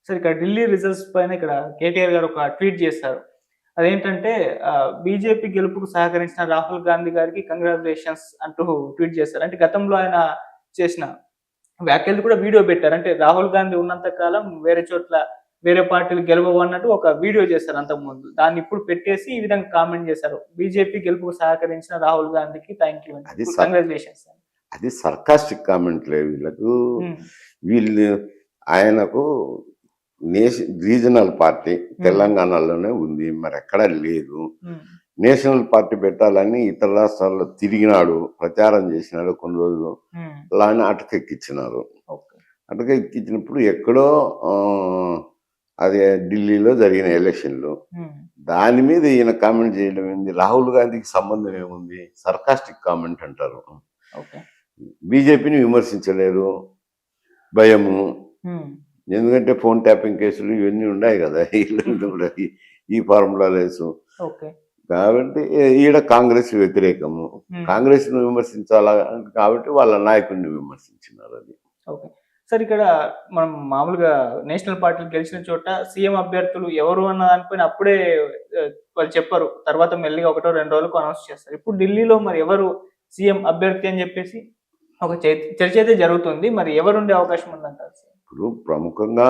Sir ఇక్కడ Delhi results పైన ఇక్కడ కేటీఆర్ గారు ఒక ట్వీట్ చేశారు. అదేంటంటే బీజేపీ గెలుపుకు సహకరించిన రాహుల్ గాంధీ గారికి కంగ్రాచ్యులేషన్స్ అంటూ ట్వీట్ చేశారు. అంటే గతంలో ఆయన చేసిన వ్యాఖ్యలు కూడా వీడియో పెట్టారు. అంటే రాహుల్ గాంధీ ఉన్నంత కాలం వేరే చోట్ల వేరే పార్టీలు గెలవవు అన్నట్టు ఒక వీడియో చేశారు అంతకుముందు. దాన్ని ఇప్పుడు పెట్టేసి ఈ విధంగా కామెంట్ చేశారు. బీజేపీ గెలుపుకు సహకరించిన రాహుల్ గాంధీకి థాంక్ యూ అని. అది కంగ్రాచ్యులేషన్స్ అని. అది సర్కాస్టిక్ కామెంట్లే వీళ్ళకు. హ్మ్. వీళ్ళు ఆయనకు రీజనల్ పార్టీ తెలంగాణలోనే ఉంది, మరి ఎక్కడా లేదు. నేషనల్ పార్టీ పెట్టాలని ఇతర రాష్ట్రాల్లో తిరిగినాడు, ప్రచారం చేసినాడు కొన్ని రోజులు. అలానే అటకెక్కించినారు. అటకెక్కించినప్పుడు ఎక్కడో అది ఢిల్లీలో జరిగిన ఎలక్షన్లు, దాని మీద ఈయన కామెంట్ చేయడం ఏంది? రాహుల్ గాంధీకి సంబంధం ఏముంది? సర్కాస్టిక్ కామెంట్ అంటారు. బీజేపీని విమర్శించలేరు, భయము. ఎందుకంటే ఫోన్ ట్యాపింగ్ కేసులు ఇవన్నీ ఉన్నాయి కదా ఈ ఫార్ములా లేసు. కాబట్టి ఈడ కాంగ్రెస్ వ్యతిరేకము, కాంగ్రెస్ ను విమర్శించాలా కాబట్టి వాళ్ళ నాయకుడిని విమర్శించినారు. అది సార్ ఇక్కడ మనం మామూలుగా నేషనల్ పార్టీలు గెలిచిన చోట సీఎం అభ్యర్థులు ఎవరు అన్న దానిపైన అప్పుడే వాళ్ళు చెప్పారు, తర్వాత మెల్లిగా 1-2 రోజులకు అనౌన్స్ చేస్తారు. ఇప్పుడు ఢిల్లీలో మరి ఎవరు సీఎం అభ్యర్థి అని చెప్పేసి ఒక చర్చ అయితే జరుగుతుంది. మరి ఎవరుండే అవకాశం ఉందంటారు? ఇప్పుడు ప్రముఖంగా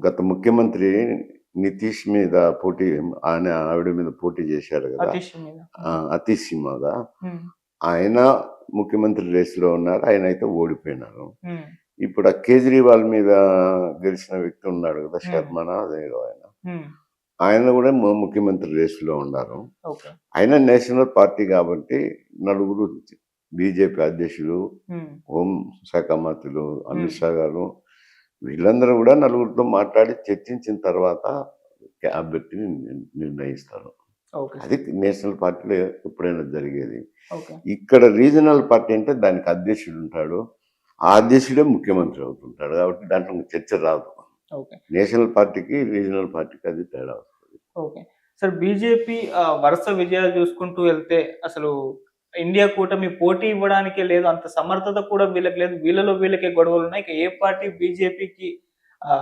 గత ముఖ్యమంత్రి నితీష్ మీద పోటీ, ఆవిడ మీద పోటీ చేశాడు కదా, అతీష్ మీద. ఆయన ముఖ్యమంత్రి రేసులో ఉన్నారు, ఆయన అయితే ఓడిపోయినారు. ఇప్పుడు ఆ కేజ్రీవాల్ మీద గెలిచిన వ్యక్తి ఉన్నాడు కదా, శర్మన, అదే ఆయన కూడా ముఖ్యమంత్రి రేసులో ఉన్నారు. ఆయన నేషనల్ పార్టీ కాబట్టి నలుగురు బీజేపీ అధ్యక్షులు, హోం శాఖ మంత్రులు అమిత్ షా గారు, వీళ్ళందరూ కూడా నలుగురితో మాట్లాడి చర్చించిన తర్వాత అభ్యర్థిని నిర్ణయిస్తారు. అది నేషనల్ పార్టీలో ఎప్పుడైనా జరిగేది. ఇక్కడ రీజనల్ పార్టీ అంటే దానికి అధ్యక్షుడు ఉంటాడు, ఆ అధ్యక్షుడే ముఖ్యమంత్రి అవుతుంటాడు. కాబట్టి దాంట్లో చర్చ రాదు. నేషనల్ పార్టీకి రీజనల్ పార్టీకి అది తేడా వస్తుంది. సార్ బీజేపీ వరుస విజయాలు చూసుకుంటూ వెళ్తే అసలు ఇండియా కూటమి పోటీ ఇవ్వడానికే లేదు, అంత సమర్థత కూడా వీళ్ళకి లేదు. వీళ్ళలో వీళ్ళకే గొడవలు ఉన్నాయి. ఇక ఏ పార్టీ బీజేపీకి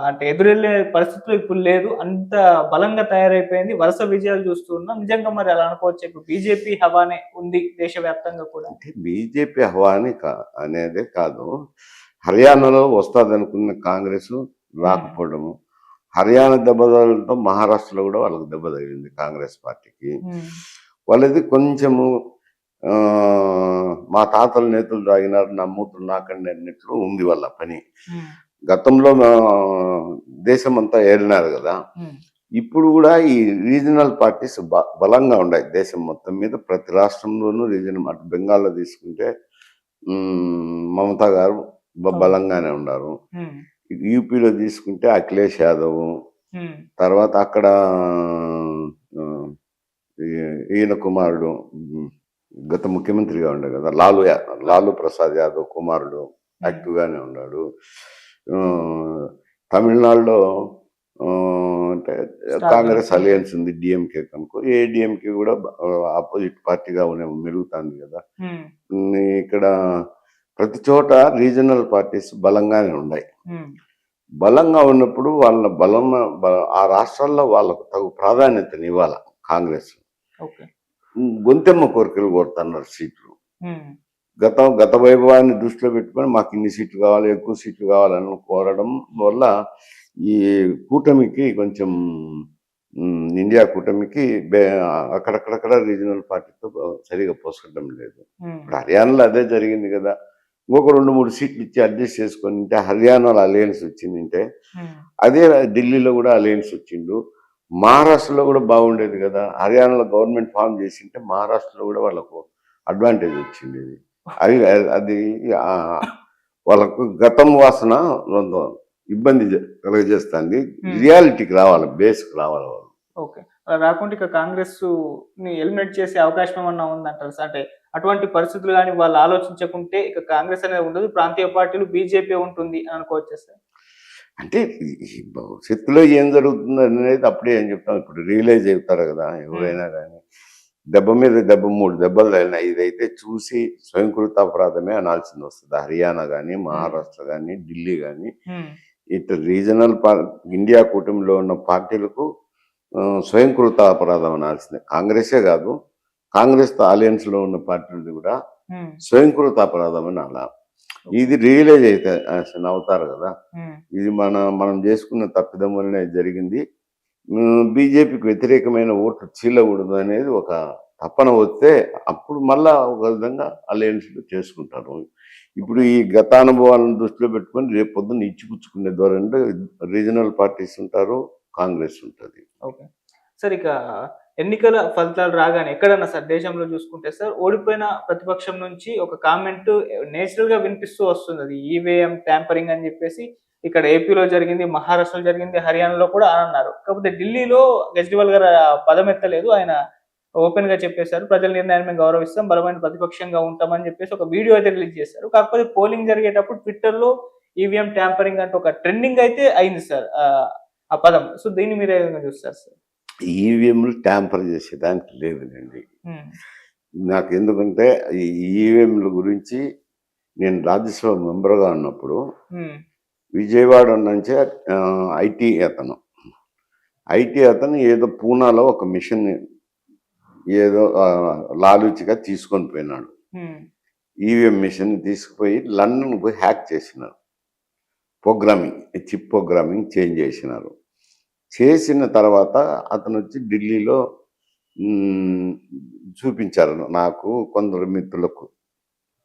అంటే ఎదురెళ్లే పరిస్థితులు ఇప్పుడు లేదు, అంత బలంగా తయారైపోయింది. వరుస విజయాలు చూస్తున్నాం. నిజంగా మరి అలా అనుకోవచ్చు, ఇప్పుడు బీజేపీ హవానే ఉంది దేశవ్యాప్తంగా కూడా. అంటే బీజేపీ హవాని అనేదే కాదు, హర్యానాలో వస్తుంది అనుకున్న కాంగ్రెస్ రాకపోవడము, హర్యానా దెబ్బ తగలడంతో మహారాష్ట్రలో కూడా వాళ్ళకి దెబ్బ తగిలింది కాంగ్రెస్ పార్టీకి. వాళ్ళది కొంచెము మా తాతల నేతలు తాగినారు, నా మూతులు నాకండి అన్నట్లు ఉంది వాళ్ళ పని. గతంలో దేశం అంతా ఏలినారు కదా, ఇప్పుడు కూడా ఈ రీజనల్ పార్టీస్ బలంగా ఉన్నాయి దేశం మొత్తం మీద. ప్రతి రాష్ట్రంలోనూ రీజనల్, అటు బెంగాల్లో తీసుకుంటే మమతా గారు బలంగానే ఉన్నారు. యూపీలో తీసుకుంటే అఖిలేష్ యాదవ్, తర్వాత అక్కడ ఈయన కుమారుడు గత ముఖ్యమంత్రిగా ఉండే కదా లాలూ ప్రసాద్ యాదవ్ కుమారుడు యాక్టివ్ గానే ఉన్నాడు. తమిళనాడులో అంటే కాంగ్రెస్ అలయన్స్ ఉంది, డిఎంకే కనుకో. ఏడిఎంకే కూడా ఆపోజిట్ పార్టీగా మెరుగుతుంది కదా. ఇక్కడ ప్రతి చోట రీజనల్ పార్టీస్ బలంగానే ఉన్నాయి. బలంగా ఉన్నప్పుడు వాళ్ళ ఆ రాష్ట్రాల్లో వాళ్ళకు తగు ప్రాధాన్యతని ఇవ్వాలి. కాంగ్రెస్ గొంతెమ్మ కోరికలు కోరుతున్నారు సీట్లు. గత వైభవాన్ని దృష్టిలో పెట్టుకొని మాకు ఇన్ని సీట్లు కావాలి, ఎక్కువ సీట్లు కావాలని కోరడం వల్ల ఈ కూటమికి కొంచెం, ఇండియా కూటమికి అక్కడక్కడక్కడ రీజనల్ పార్టీతో సరిగా పోసుకోవడం లేదు. ఇప్పుడు హర్యానాలో అదే జరిగింది కదా. ఇంకొక 2-3 సీట్లు ఇచ్చి అడ్జస్ట్ చేసుకొని ఉంటే హర్యానాలో అలయన్స్ వచ్చిందంటే, అదే ఢిల్లీలో కూడా అలయన్స్ వచ్చిండు. మహారాష్ట్రలో కూడా బాగుండేది కదా. హర్యానాలో గవర్నమెంట్ ఫామ్ చేసింటే మహారాష్ట్రలో కూడా వాళ్ళకు అడ్వాంటేజ్ వచ్చింది. అది వాళ్ళకు గతం వాసన ఇబ్బంది కలుగజేస్తుంది. రియాలిటీకి రావాలి, బేస్కి రావాలి వాళ్ళు. రాకుండా ఇక కాంగ్రెస్ ని ఎలిమినేట్ చేసే అవకాశం ఏమన్నా ఉందంటారు? అంటే అటువంటి పరిస్థితులు కానీ వాళ్ళు ఆలోచించకుంటే ఇక కాంగ్రెస్ అనేది ఉండదు, ప్రాంతీయ పార్టీలు బీజేపీ ఉంటుంది అనుకోవచ్చు సార్. అంటే భవిష్యత్తులో ఏం జరుగుతుంది అనేది అప్పుడే ఏం చెప్తాం, ఇప్పుడు రియలైజ్ అవుతారు కదా ఎవరైనా కానీ. దెబ్బ మీద దెబ్బ 3 దెబ్బలు తగిలినాయి. ఇదైతే చూసి స్వయంకృతాపరాధమే అనాల్సింది వస్తుంది. హర్యానా కానీ, మహారాష్ట్ర కానీ, ఢిల్లీ కానీ, ఇటు రీజనల్ ఇండియా కూటమిలో ఉన్న పార్టీలకు స్వయంకృత అపరాధం అనాల్సిందే. కాంగ్రెసే కాదు, కాంగ్రెస్ అలయన్స్ లో ఉన్న పార్టీలు కూడా స్వయంకృత అపరాధం అని అలా. ఇది రియలైజ్ అయితే అసలు అవుతారు కదా, ఇది మనం చేసుకున్న తప్పిదం వల్లనే జరిగింది. బీజేపీకి వ్యతిరేకమైన ఓట్లు చీలకూడదు అనేది ఒక తపన వస్తే అప్పుడు మళ్ళా ఒక విధంగా అలయన్స్లు చేసుకుంటారు. ఇప్పుడు ఈ గతానుభవాలను దృష్టిలో పెట్టుకొని రేపు పొద్దున్న ఇచ్చిపుచ్చుకునే ధోరణిలో రీజనల్ పార్టీస్ ఉంటారు, కాంగ్రెస్ ఉంటుంది. ఓకే సార్, ఇక ఎన్నికల ఫలితాలు రాగానే ఎక్కడన్నా సార్ దేశంలో చూసుకుంటే సార్ ఓడిపోయిన ప్రతిపక్షం నుంచి ఒక కామెంట్ నేచురల్ గా వినిపిస్తూ వస్తుంది. అది ఈవీఎం ట్యాంపరింగ్ అని చెప్పేసి ఇక్కడ ఏపీలో జరిగింది, మహారాష్ట్రలో జరిగింది, హర్యానాలో కూడా అని అన్నారు. కాకపోతే ఢిల్లీలో కేజ్రీవాల్ గారు పదం ఎత్తలేదు, ఆయన ఓపెన్ గా చెప్పేశారు, ప్రజల నిర్ణయాన్ని మేము గౌరవిస్తాం, బలమైన ప్రతిపక్షంగా ఉంటామని చెప్పేసి ఒక వీడియో అయితే రిలీజ్ చేశారు. కాకపోతే పోలింగ్ జరిగేటప్పుడు ట్విట్టర్ లో ఈవీఎం ట్యాంపరింగ్ అంటే ఒక ట్రెండింగ్ అయితే అయింది సార్ ఆ పదం. సో దీన్ని మీరు ఏ విధంగా చూస్తారు సార్? ఈవీఎంలు ట్యాంపర్ చేసేదానికి లేదులేండి. నాకు ఎందుకంటే ఈ ఈవీఎంల గురించి నేను రాజ్యసభ మెంబర్గా ఉన్నప్పుడు విజయవాడ నుంచి ఐటీ అతను ఏదో పూనాలో ఒక మిషన్ ఏదో లాలూచిగా తీసుకొని పోయినాడు. ఈవీఎం మిషన్ తీసుకుపోయి లండన్ పోయి హ్యాక్ చేసినారు. చిప్ ప్రోగ్రామింగ్ చేంజ్ చేసినారు. చేసిన తర్వాత అతను వచ్చి ఢిల్లీలో చూపించారు నాకు, కొందరు మిత్రులకు,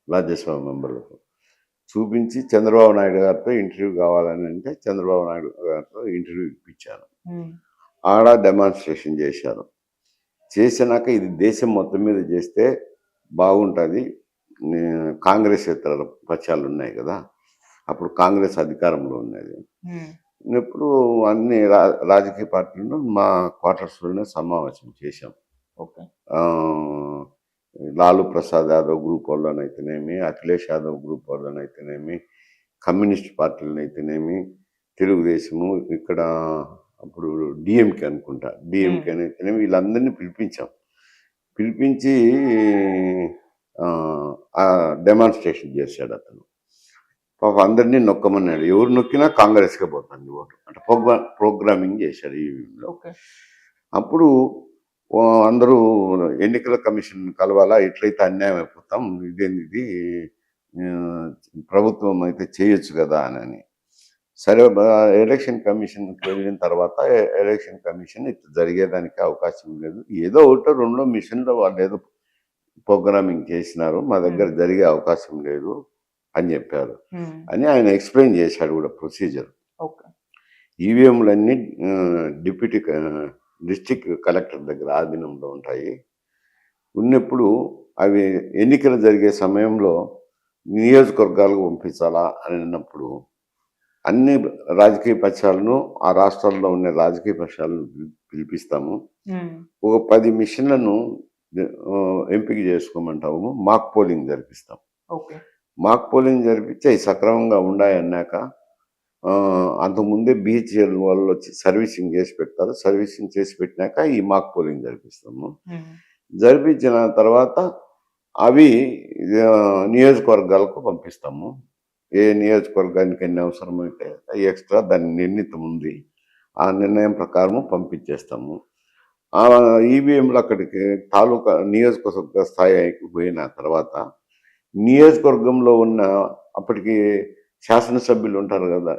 రాజ్యసభ మెంబర్లకు చూపించి చంద్రబాబు నాయుడు గారితో ఇంటర్వ్యూ కావాలని అంటే చంద్రబాబు నాయుడు గారితో ఇంటర్వ్యూ ఇప్పించారు. ఆడ డెమాన్స్ట్రేషన్ చేశారు. చేసినాక ఇది దేశం మొత్తం మీద చేస్తే బాగుంటుంది, కాంగ్రెస్ ఇతర పక్షాలు ఉన్నాయి కదా, అప్పుడు కాంగ్రెస్ అధికారంలో ఉన్నది. ఇప్పుడు అన్ని రాజకీయ పార్టీలను మా క్వార్టర్స్లోనే సమావేశం చేశాం. లాలూ ప్రసాద్ యాదవ్ గ్రూప్ వాళ్ళనైతేనేమి, అఖిలేష్ యాదవ్ గ్రూప్ వాళ్ళనైతేనేమి, కమ్యూనిస్ట్ పార్టీలనైతేనేమి, తెలుగుదేశము, ఇక్కడ అప్పుడు డిఎంకే అనుకుంటా, డిఎంకే అయితేనేమి, వీళ్ళందరినీ పిలిపించి డెమాన్స్ట్రేషన్ చేశాడు అతను. పాప అందరినీ నొక్కమన్నాడు. ఎవరు నొక్కినా కాంగ్రెస్కే పోతుంది ఓటు అంటే ప్రోగ్రామింగ్ చేశాడు ఈవీఎంలో. అప్పుడు అందరూ ఎన్నికల కమిషన్ కలవాలా, ఎట్లయితే అన్యాయం అయిపోతాం, ఇది ప్రభుత్వం అయితే చేయొచ్చు కదా అని. సరే, ఎలక్షన్ కమిషన్కి వెళ్ళిన తర్వాత ఎలక్షన్ కమిషన్ ఇట్లా జరిగేదానికి అవకాశం లేదు, ఏదో ఒకటో రెండో మిషన్లో వాళ్ళు ఏదో ప్రోగ్రామింగ్ చేసినారు, మా దగ్గర జరిగే అవకాశం లేదు అని చెప్పారు అని ఆయన ఎక్స్ప్లెయిన్ చేశాడు కూడా ప్రొసీజర్. ఈవీఎంలన్నీ డిస్ట్రిక్ట్ కలెక్టర్ దగ్గర ఆధీనంలో ఉంటాయి. ఉన్నప్పుడు అవి ఎన్నికలు జరిగే సమయంలో నియోజకవర్గాలకు పంపించాలా అని అన్నప్పుడు అన్ని రాజకీయ పక్షాలను, ఆ రాష్ట్రాల్లో ఉన్న రాజకీయ పక్షాలను పిలిపిస్తాము. ఒక 10 మిషన్లను ఎంపిక చేసుకోమంటాము, మాక్ పోలింగ్ జరిపిస్తాం. మాక్ పోలింగ్ జరిపించి సక్రమంగా ఉన్నాయన్నాక అంతకుముందే బీహెచ్ఎల్ వాళ్ళు వచ్చి సర్వీసింగ్ చేసి పెడతారు. సర్వీసింగ్ చేసి పెట్టినాక ఈ మాక్ పోలింగ్ జరిపిస్తాము. జరిపించిన తర్వాత అవి నియోజకవర్గాలకు పంపిస్తాము. ఏ నియోజకవర్గానికి ఎన్ని అవసరమైతే ఎక్స్ట్రా దాని నిర్ణీతం ఉంది, ఆ నిర్ణయం ప్రకారము పంపించేస్తాము. ఆ ఈవీఎంలు అక్కడికి తాలూకా నియోజకవర్గ స్థాయికి పోయిన తర్వాత నియోజకవర్గంలో ఉన్న అప్పటికి శాసనసభ్యులు ఉంటారు కదా,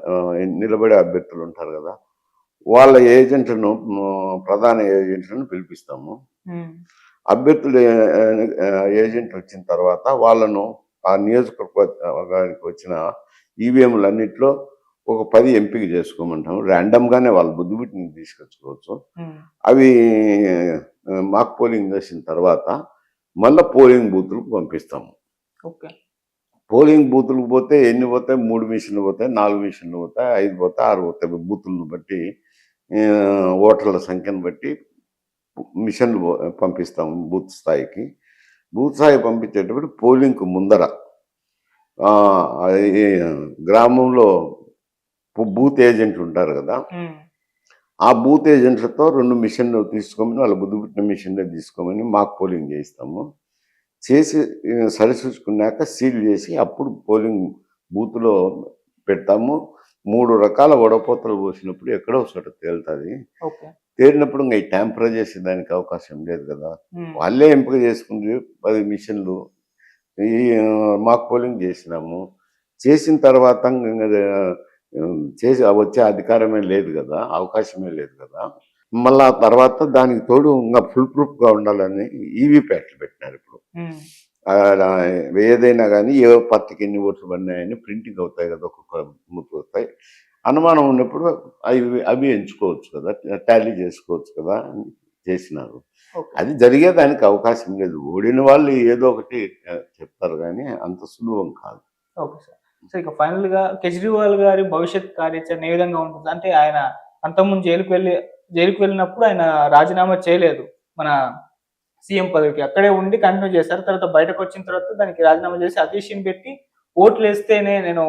నిలబడే అభ్యర్థులు ఉంటారు కదా, వాళ్ళ ఏజెంట్లను, ప్రధాన ఏజెంట్లను పిలిపిస్తాము. అభ్యర్థుల ఏజెంట్ వచ్చిన తర్వాత వాళ్ళను ఆ నియోజకవర్గానికి వచ్చిన ఈవీఎంలన్నింటిలో ఒక 10 ఎంపిక చేసుకోమంటాము. ర్యాండమ్గానే వాళ్ళ బుద్ధిబుట్టిని తీసుకొచ్చుకోవచ్చు. అవి మాక్ పోలింగ్ చేసిన తర్వాత మళ్ళీ పోలింగ్ బూత్లకు పంపిస్తాము. పోలింగ్ బూతులకు పోతే ఎన్ని పోతాయి? 3 మిషన్లు పోతాయి, 4 మిషన్లు పోతాయి, 5 పోతాయి, 6 పోతాయి. బూతులను బట్టి, ఓటర్ల సంఖ్యను బట్టి మిషన్లు పంపిస్తాము బూత్ స్థాయికి. బూత్ స్థాయి పంపించేటప్పుడు పోలింగ్కు ముందర గ్రామంలో బూత్ ఏజెంట్ ఉంటారు కదా, ఆ బూత్ ఏజెంట్లతో 2 మిషన్లు తీసుకోమని, వాళ్ళ బుద్ధి పుట్టిన మిషన్లే తీసుకోమని మాక్ పోలింగ్ చేయిస్తాము. చేసి సరిచూసుకున్నాక సీల్ చేసి అప్పుడు పోలింగ్ బూత్‌లో పెడతాము. 3 రకాల వడపోతలు పోసినప్పుడు ఎక్కడో ఒక చోట తేలుతది. ఓకే. తేలినప్పుడు ఇంక ఈ ట్యాంపర్ చేసేదానికి అవకాశం లేదు కదా! వాళ్ళే ఎంపిక చేసుకుంది 10 మిషన్లు. ఈ మాక్ పోలింగ్ చేసినాము. చేసిన తర్వాత చేసి వచ్చే అధికారమే లేదు కదా! అవకాశమే లేదు కదా! మళ్ళా ఆ తర్వాత దానికి తోడు ఇంగా ఫుల్ ప్రూఫ్‌గా ఉండాలని ఈవీప్యాట్లు పెట్టినారిప్పుడు. ఆడ ఏదైనా గానీ ఏ పార్టీకి ఎన్ని ఓట్లు పడినాయని ప్రింటింగ్ అవుతాయి కదా! ఒక్కొక్క బూత్ వస్తాయి. అనుమానం ఉన్నప్పుడు అవి ఎంచుకోవచ్చు కదా! టాలీ చేసుకోవచ్చు కదా! అని చేసినారు. ఓకే. అది జరిగేదానికి అవకాశం లేదు. ఓడిన వాళ్ళు ఏదో ఒకటి చెప్తారు గానీ అంత సులభం కాదు. Okay sir. సో, ఇక ఫైనల్‌గా కేజ్రీవాల్ గారి భవిష్యత్ కార్యాచరణ ఏ విధంగా ఉంటుంది? అంటే ఆయన అంతకుముందు జైలుకి వెళ్ళినప్పుడు ఆయన రాజీనామా చేయలేదు. మన సీఎం పదవికి. అక్కడే ఉండి కంటిన్యూ చేశారు. తర్వాత బయటకొచ్చిన తర్వాత దానికి రాజీనామా చేసి అతీష్‌ని పెట్టి ఓట్లేస్తేనే నేను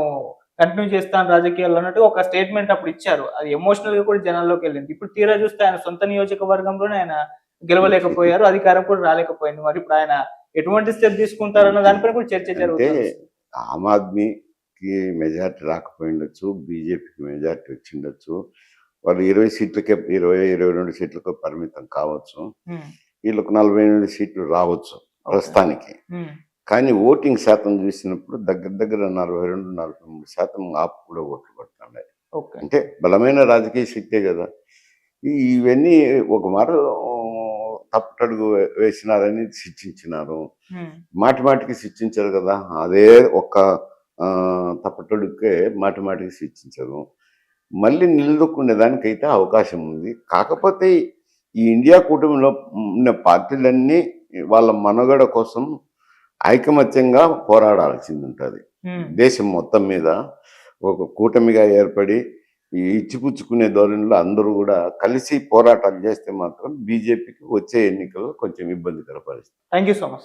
కంటిన్యూ చేస్తాను రాజకీయాల్లో అన్నట్టు ఒక స్టేట్‌మెంట్ అప్పుడు ఇచ్చారు. అది ఎమోషనల్‌గా కూడా జనాల్లోకెళ్ళింది. ఇప్పుడు తీరా చూస్తే ఆయన సొంత నియోజకవర్గంలోనే ఆయన గెలవలేకపోయారు. అధికారం కూడా రాలేకపోయింది. మరి ఇప్పుడు ఆయన ఎటువంటి స్టెప్ తీసుకుంటారన్న దానిపైన కూడా చర్చ అంటే జరుగుతుంది. ఆమ్ ఆద్మీకి మెజారిటీ రాకపోయిండొచ్చు. బీజేపీకి మెజారిటీ వచ్చిండొచ్చు. వాళ్ళు 20 సీట్లకే 20, 22 సీట్లకే పరిమితం కావచ్చు. వీళ్ళకు 48 సీట్లు రావచ్చు ప్రస్తుతానికి. కానీ ఓటింగ్ శాతం చూసినప్పుడు దగ్గర దగ్గర 42, 43% ఆప్ కూడా ఓట్లు పడుతున్నాయి. అంటే బలమైన రాజకీయ శక్తే కదా! ఇవన్నీ ఒక మారు తప్పటడుగు వేసినారని శిక్షించినారు. మాటి మాటికి శిక్షించరు కదా! అదే ఒక్క తప్పటడుగుకే మాటి మాటికి శిక్షించరు. మళ్ళీ నిలదొక్కునే దానికైతే అవకాశం ఉంది. కాకపోతే ఈ ఇండియా కూటమిలో ఉన్న పార్టీలన్నీ వాళ్ళ మనుగడ కోసం ఐకమత్యంగా పోరాడాల్సింది ఉంటది. దేశం మొత్తం మీద ఒక కూటమిగా ఏర్పడి ఈ ఇచ్చిపుచ్చుకునే ధోరణిలో అందరూ కూడా కలిసి పోరాటాలు చేస్తే మాత్రం బీజేపీకి వచ్చే ఎన్నికల్లో కొంచెం ఇబ్బందికర పరిస్థితి. Thank you so much.